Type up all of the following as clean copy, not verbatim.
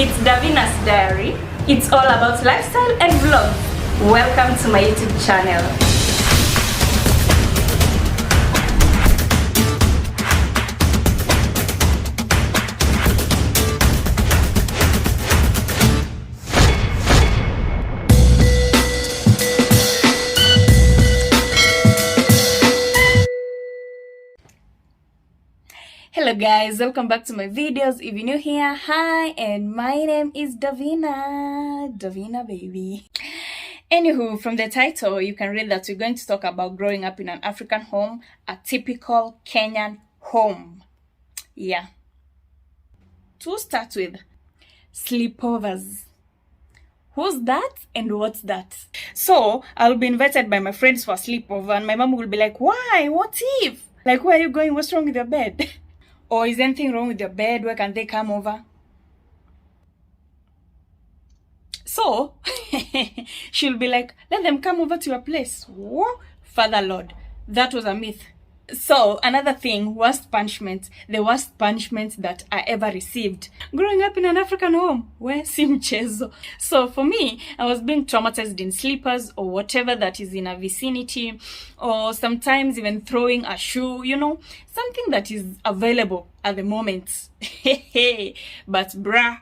It's Davina's Diary. It's all about lifestyle and vlogs. Welcome to my YouTube channel. Hello guys, welcome back to my videos. If you're new here, hi, and my name is Davina baby. Anywho, from the title you can read that we're going to talk about growing up in an African home, a typical Kenyan home. Yeah. To start with, sleepovers. Who's that and what's that? So I'll be invited by my friends for a sleepover and my mom will be like, why? What if? Like, where are you going? What's wrong with your bed? Or is anything wrong with your bed? Where can they come over? So she'll be like, let them come over to your place. Whoa, Father Lord, that was a myth. So another thing, worst punishment, the worst punishment that I ever received growing up in an African home, where si mchezo. So for me, I was being traumatized in slippers or whatever that is in a vicinity, or sometimes even throwing a shoe, you know, something that is available at the moment. But bruh,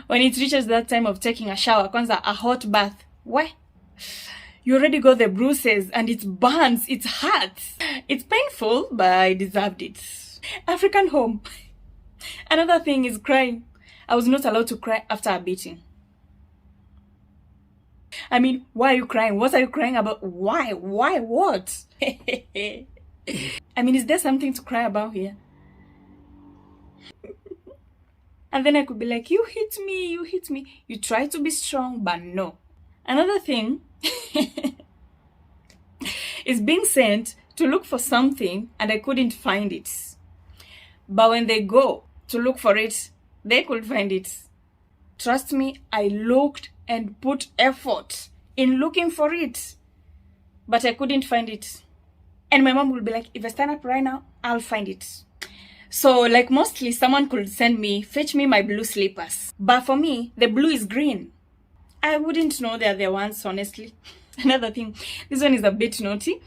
when it reaches that time of taking a shower, kwanza a hot bath, where? You already got the bruises and it burns, it hurts. It's painful, but I deserved it. African home. Another thing is crying. I was not allowed to cry after a beating. I mean, why are you crying? What are you crying about? Why? Why? What? I mean, is there something to cry about here? And then I could be like, you hit me, you hit me. You try to be strong, but no. Another thing is being sent to look for something and I couldn't find it. But when they go to look for it, they could find it. Trust me, I looked and put effort in looking for it, but I couldn't find it. And my mom will be like, if I stand up right now, I'll find it. So like mostly someone could send me, fetch me my blue slippers. But for me, the blue is green. I wouldn't know they're the ones, honestly. Another thing, this one is a bit naughty.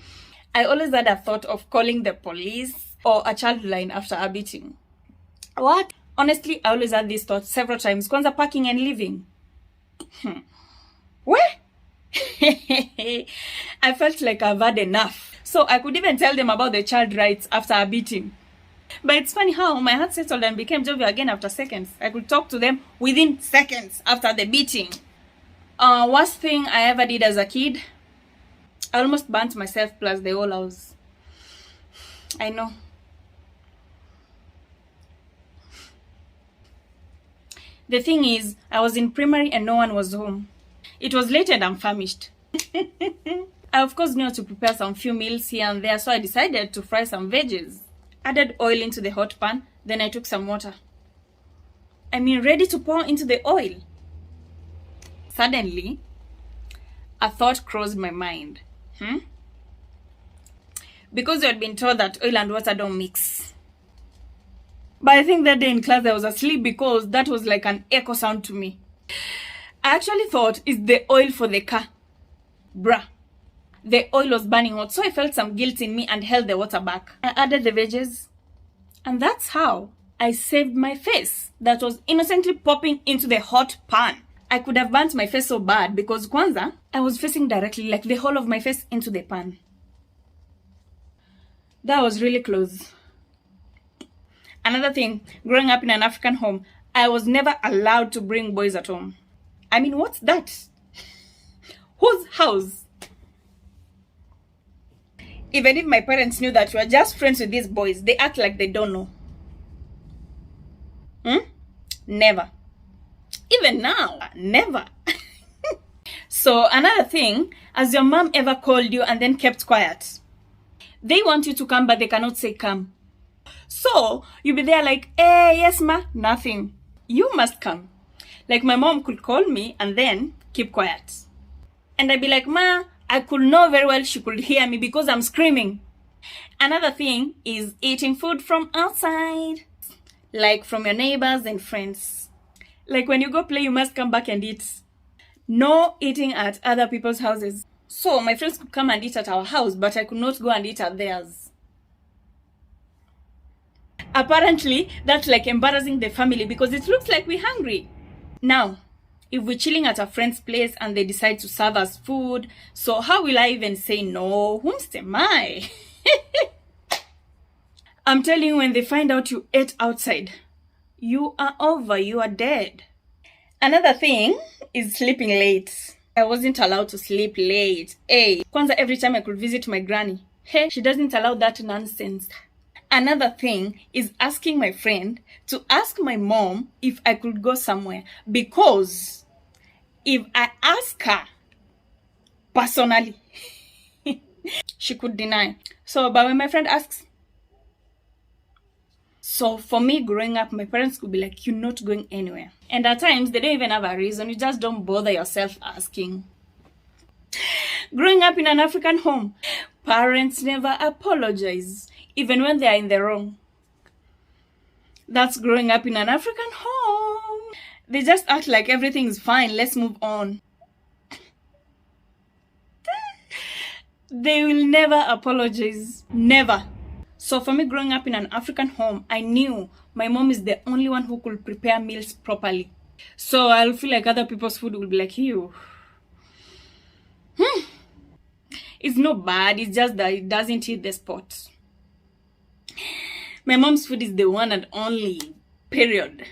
I always had a thought of calling the police or a child line after a beating. What? Honestly, I always had this thought several times. Kwanza packing and leaving. Where? I felt like I've had enough. So I could even tell them about the child rights after a beating. But it's funny how my heart settled and became jovial again after seconds. I could talk to them within seconds after the beating. Worst thing I ever did as a kid, I almost burnt myself plus the whole house. I know. The thing is, I was in primary and no one was home. It was late and I'm famished. I of course knew how to prepare some few meals here and there, so I decided to fry some veggies. Added oil into the hot pan, then I took some water. I mean, ready to pour into the oil. Suddenly, a thought crossed my mind. Because you had been told that oil and water don't mix. But I think that day in class I was asleep because that was like an echo sound to me. I actually thought it's the oil for the car. Bruh. The oil was burning hot, so I felt some guilt in me and held the water back. I added the veggies. And that's how I saved my face that was innocently popping into the hot pan. I could have burnt my face so bad because kwanza, I was facing directly, like the whole of my face into the pan. That was really close. Another thing, growing up in an African home, I was never allowed to bring boys at home. I mean, what's that? Whose house? Even if my parents knew that we were just friends with these boys, they act like they don't know. Never. Even now, never. So another thing, has your mom ever called you and then kept quiet? They want you to come, but they cannot say come. So you'll be there like, hey, yes ma, nothing. You must come. Like my mom could call me and then keep quiet. And I'd be like, ma, I could know very well she could hear me because I'm screaming. Another thing is eating food from outside. like from your neighbors and friends. Like when you go play, you must come back and eat. No eating at other people's houses. So my friends could come and eat at our house, but I could not go and eat at theirs. Apparently, that's like embarrassing the family because it looks like we're hungry. Now, if we're chilling at a friend's place and they decide to serve us food, so how will I even say no? Whomst am I? I'm telling you, when they find out you ate outside, you are over, you are dead. Another thing is sleeping late. I wasn't allowed to sleep late. Hey, kwanza every time I could visit my granny, hey, she doesn't allow that nonsense. Another thing is asking my friend to ask my mom if I could go somewhere, because if I ask her personally, she could deny. So, but when my friend asks, so for me growing up, my parents could be like, you're not going anywhere. And at times, they don't even have a reason. You just don't bother yourself asking. Growing up in an African home, parents never apologize, even when they are in the wrong. That's growing up in an African home. They just act like everything is fine. Let's move on. They will never apologize. Never. So for me, growing up in an African home, I knew my mom is the only one who could prepare meals properly. So I'll feel like other people's food will be like, you. It's not bad. It's just that it doesn't hit the spot. My mom's food is the one and only, period.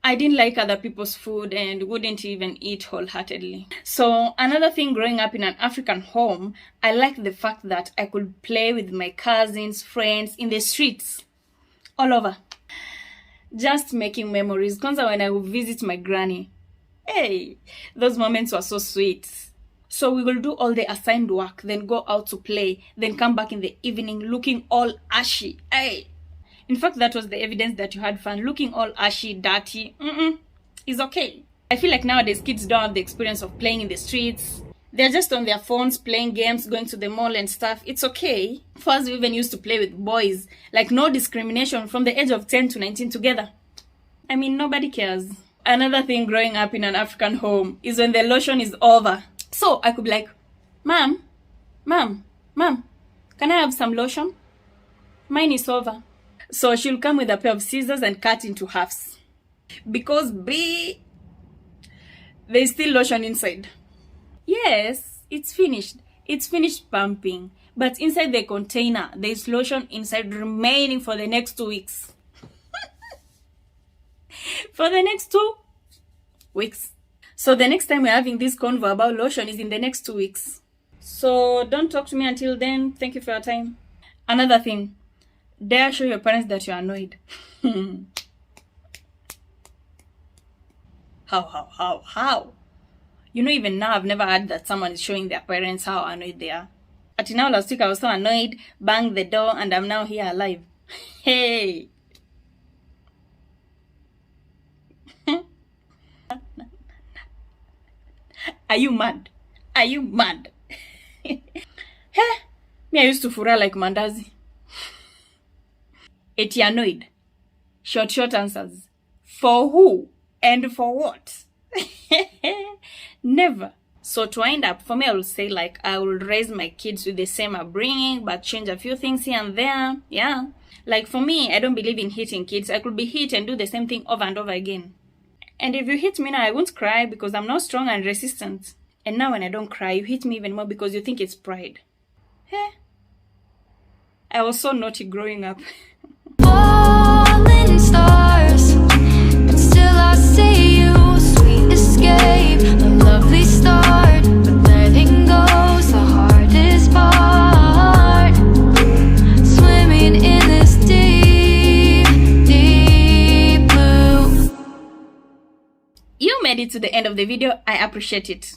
I didn't like other people's food and wouldn't even eat wholeheartedly. So another thing growing up in an African home, I liked the fact that I could play with my cousins, friends in the streets, all over. Just making memories. Kwanza when I would visit my granny, hey, those moments were so sweet. So we will do all the assigned work, then go out to play, then come back in the evening looking all ashy. Hey. In fact, that was the evidence that you had fun. Looking all ashy, dirty, is okay. I feel like nowadays kids don't have the experience of playing in the streets. They're just on their phones, playing games, going to the mall and stuff. It's okay. First, we even used to play with boys. Like no discrimination from the age of 10 to 19 together. I mean, nobody cares. Another thing growing up in an African home is when the lotion is over. So I could be like, Mom, can I have some lotion? Mine is over. So she'll come with a pair of scissors and cut into halves. Because there's still lotion inside. Yes, it's finished. It's finished pumping. But inside the container, there's lotion inside remaining for the next 2 weeks. For the next 2 weeks. So the next time we're having this convo about lotion is in the next 2 weeks. So don't talk to me until then. Thank you for your time. Another thing. Dare show your parents that you're annoyed. How? You know, even now I've never heard that someone is showing their parents how annoyed they are. At now last week I was so annoyed, banged the door, and I'm now here alive. Hey! Are you mad? Are you mad? Hey! Me, I used to fura like mandazi. Eti annoyed. Short answers. For who and for what? Never. So to wind up, for me, I will say like I will raise my kids with the same upbringing, but change a few things here and there. Yeah. Like for me, I don't believe in hitting kids. I could be hit and do the same thing over and over again. And if you hit me now, I won't cry because I'm not strong and resistant. And now when I don't cry, you hit me even more because you think it's pride. Hey. I was so naughty growing up. Falling stars, but still I see you. Sweet escape, a lovely start, but letting go's the hardest part. Swimming in this deep, deep blue. You made it to the end of the video. I appreciate it.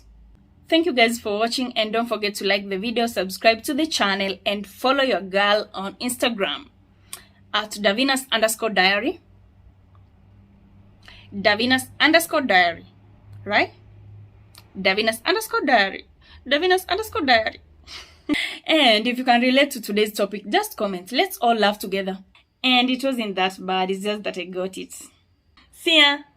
Thank you guys for watching, and don't forget to like the video, subscribe to the channel, and follow your girl on Instagram at Davinas_diary. Davinas_diary. Right? Davinas_diary. Davinas_diary. And if you can relate to today's topic, just comment. Let's all laugh together. And it wasn't that bad, it's just that I got it. See ya!